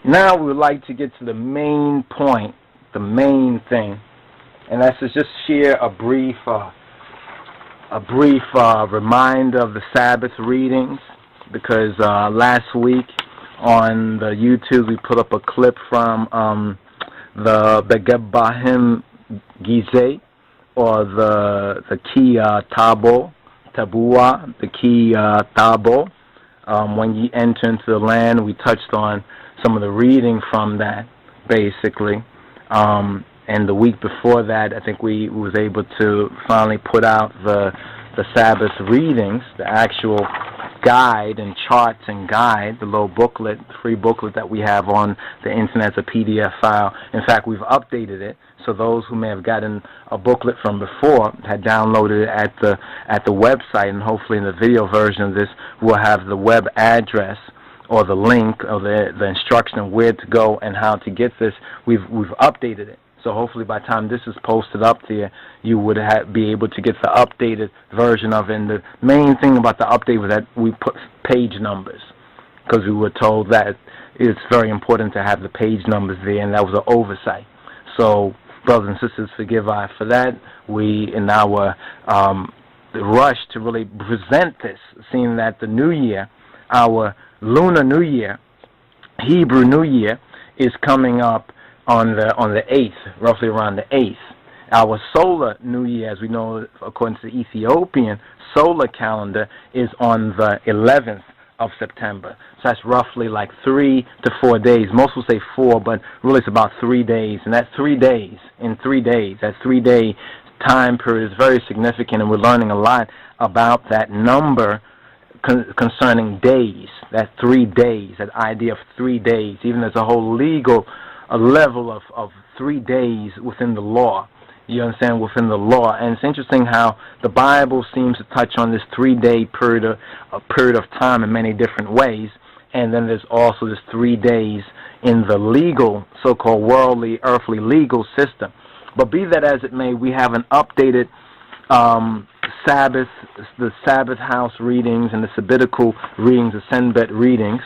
Now we would like to get to the main point, the main thing, and that's to just share a brief reminder of the Sabbath readings, because last week on the YouTube we put up a clip from the Begabahim Gizeh, or the key Tabua, the key Tabo. When you enter into the land, we touched on some of the reading from that, basically. And the week before that, I think we was able to finally put out the Sabbath readings, the actual guide and charts and guide, the little booklet, free booklet that we have on the internet as a PDF file. In fact, we've updated it, so those who may have gotten a booklet from before had downloaded it at the website, and hopefully in the video version of this we'll have the web address or the link or the instruction of where to go and how to get this. We've updated it. So hopefully by the time this is posted up there, you would be able to get the updated version of it. And the main thing about the update was that we put page numbers, because we were told that it's very important to have the page numbers there, and that was an oversight. So, brothers and sisters, forgive us for that. We, in our rush to really present this, seeing that the New Year, our Lunar New Year, Hebrew New Year, is coming up on the 8th, roughly around the 8th. Our solar New Year, as we know, according to the Ethiopian solar calendar, is on the 11th of September. So that's roughly like 3 to 4 days. Most will say 4, but really it's about 3 days. And that's 3 days. In 3 days, that 3-day time period is very significant, and we're learning a lot about that number concerning days, that 3 days, that idea of 3 days. Even there's a whole legal level of 3 days within the law. You understand, within the law. And it's interesting how the Bible seems to touch on this 3-day period of time in many different ways. And then there's also this 3 days in the legal, so-called worldly, earthly legal system. But be that as it may, we have an updated Sabbath, the Sabbath house readings and the Sabbatical readings, the Senbet readings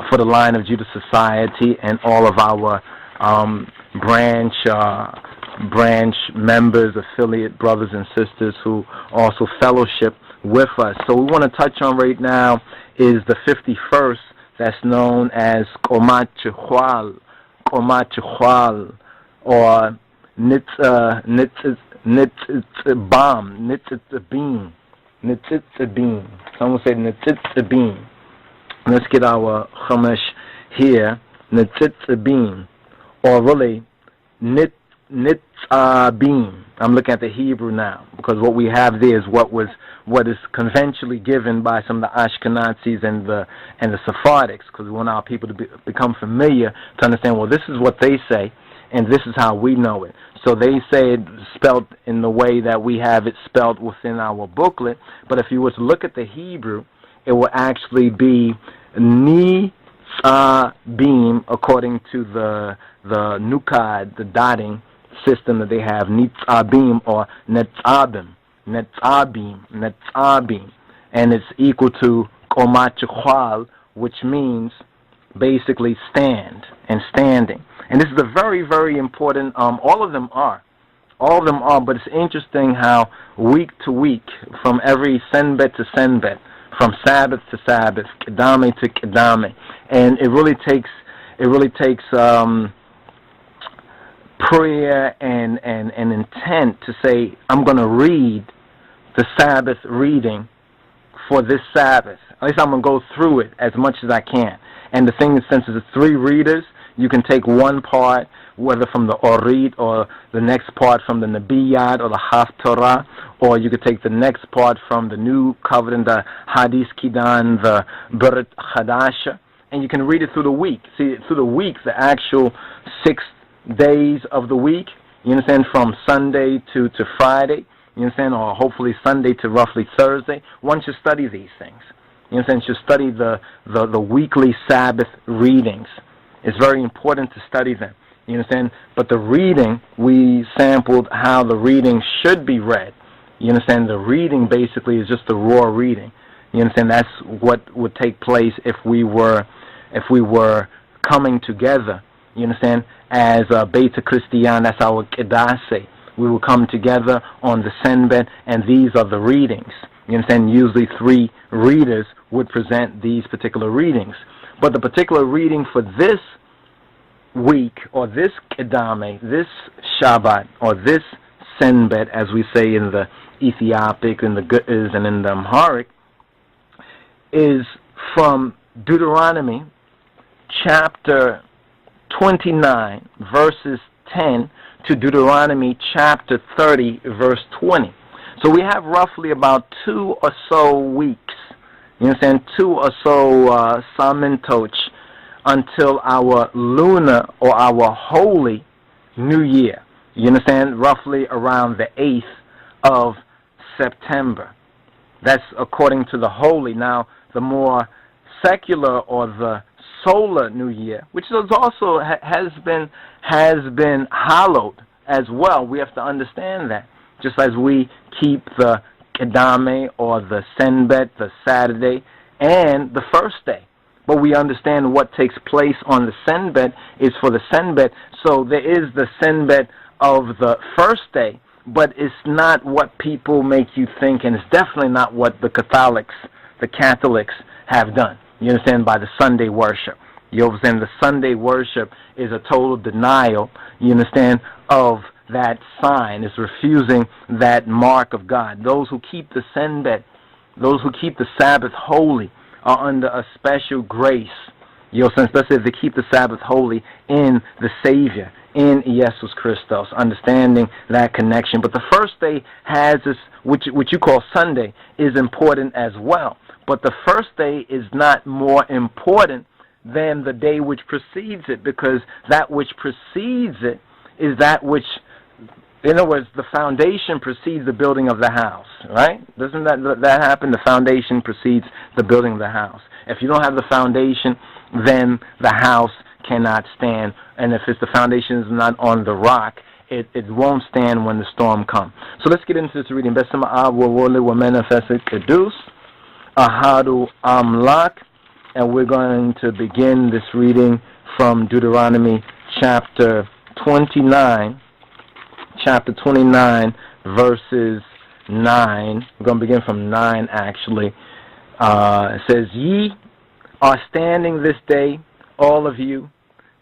for the line of Judah Society and all of our branch members, affiliate brothers and sisters who also fellowship with us. So we want to touch on right now is the 51st, that's known as QOMACHIHUWal, or NETSABIYM. Someone say NETSABIYM. Let's get our Chumash here, NETSABIYM, or really NETSABIYM. I'm looking at the Hebrew now, because what we have there is what is conventionally given by some of the Ashkenazis and the Sephardics, because we want our people to become familiar to understand, well, this is what they say, and this is how we know it. So they say it spelled in the way that we have it spelled within our booklet, but if you were to look at the Hebrew, it will actually be NETSABIYM, according to the Nukad, the dotting system that they have, NETSABIYM or NETSABIYM, and it's equal to QOMACHIHUWal, which means basically stand and standing. And this is a very, very important, all of them are, but it's interesting how week to week, from every Senbet to Senbet, from Sabbath to Sabbath, Kedame to Kedame, and it really takes prayer and intent to say, I'm going to read the Sabbath reading for this Sabbath. At least I'm going to go through it as much as I can. And the thing is, since it's 3 readers, you can take one part, whether from the ORIT or the next part from the Nibab or the Haftorah, or you could take the next part from the New Covenant, the Hadith Kidan, the Berit Hadasha, and you can read it through the week. See, through the week, the actual 6 days of the week, you understand, from Sunday to Friday, you understand, or hopefully Sunday to roughly Thursday. One should study these things. You understand, should study the weekly Sabbath readings. It's very important to study them. You understand? But the reading, we sampled how the reading should be read. You understand? The reading basically is just the raw reading. You understand? That's what would take place if we were coming together, you understand, as Beta Christian, that's our Kedase. We will come together on the Senbet, and these are the readings. You understand, usually 3 readers would present these particular readings. But the particular reading for this week, or this Kedame, this Shabbat, or this Senbet, as we say in the Ethiopic, in the Ge'ez, and in the Amharic, is from Deuteronomy chapter 29, verses 10, to Deuteronomy chapter 30, verse 20. So we have roughly about 2 or so weeks, you understand, 2 or so Samintoch, until our lunar or our holy New Year. You understand? Roughly around the 8th of September. That's according to the holy. Now, the more secular or the solar New Year, which is also has been hallowed as well. We have to understand that. Just as we keep the Kedame or the Senbet, the Saturday, and the first day. But we understand what takes place on the Senbet is for the Senbet. So there is the Senbet of the first day, but it's not what people make you think, and it's definitely not what the Catholics have done. You understand, by the Sunday worship. You understand, the Sunday worship is a total denial, you understand, of that sign. It's refusing that mark of God. Those who keep the Senbet, those who keep the Sabbath holy, are under a special grace. You know, especially if they keep the Sabbath holy in the Savior, in Iyyesus Kristos, understanding that connection. But the first day has this, which you call Sunday, is important as well. But the first day is not more important than the day which precedes it, because that which precedes it is that which, in other words, the foundation precedes the building of the house, right? Doesn't that happen? The foundation precedes the building of the house. If you don't have the foundation, then the house cannot stand. And if the foundation is not on the rock, it won't stand when the storm comes. So let's get into this reading. Ahadu Amlak, and we're going to begin this reading from Deuteronomy chapter 29, verses 9. We're going to begin from 9, actually. It says, "Ye are standing this day, all of you,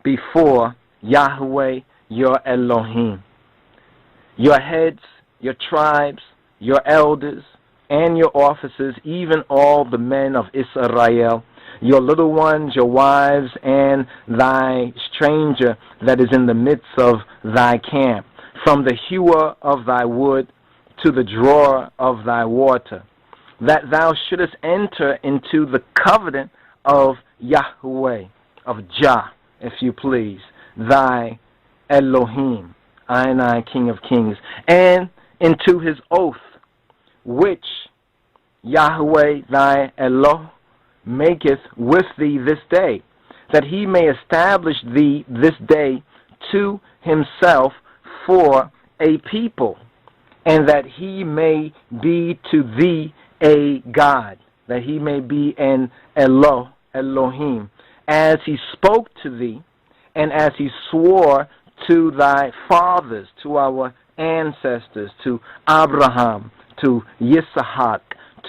before Yahweh your Elohim, your heads, your tribes, your elders, and your officers, even all the men of Israel, your little ones, your wives, and thy stranger that is in the midst of thy camp, from the hewer of thy wood to the drawer of thy water, that thou shouldest enter into the covenant of Yahweh, of Jah, if you please, thy Elohim, I, King of Kings, and into his oath, which Yahweh thy Eloh maketh with thee this day, that he may establish thee this day to himself for a people, and that he may be to thee a God, that he may be an Elohim, as he spoke to thee, and as he swore to thy fathers, to our ancestors, to Abraham, to Yitzhak,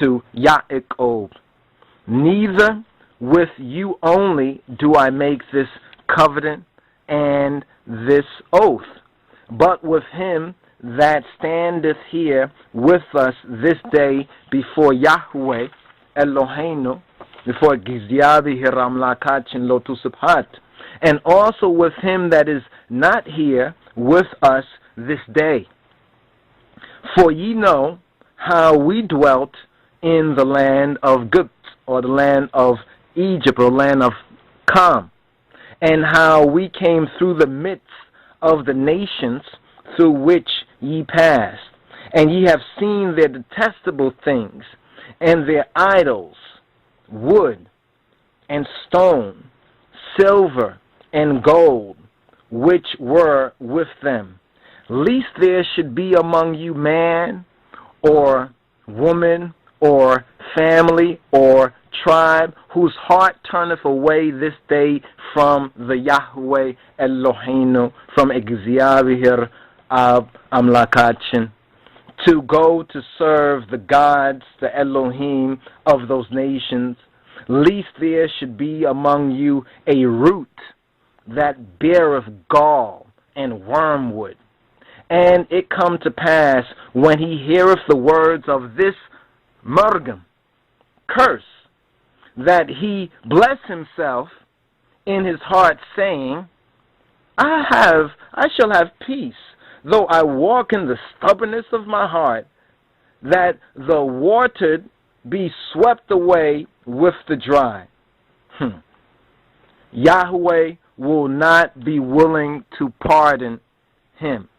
to Yaakov. Neither with you only do I make this covenant and this oath, but with him that standeth here with us this day before Yahweh Eloheinu, before Gizyabi Hiramlakachin Lotusabhat, and also with him that is not here with us this day. For ye know how we dwelt in the land of Gut, or the land of Egypt, or land of Kam, and how we came through the midst of the nations through which ye passed, and ye have seen their detestable things, and their idols, wood and stone, silver and gold, which were with them, lest there should be among you man or woman or family or tribe whose heart turneth away this day from the Yahweh Eloheinu, from Exyavihir Ab Amlakachin, to go to serve the gods, the Elohim of those nations, lest there should be among you a root that beareth gall and wormwood. And it come to pass, when he heareth the words of this Mergam, curse, that he bless himself in his heart, saying, I shall have peace, though I walk in the stubbornness of my heart, that the watered be swept away with the dry. Yahweh will not be willing to pardon him.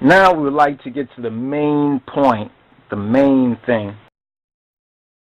Now we would like to get to the main point, the main thing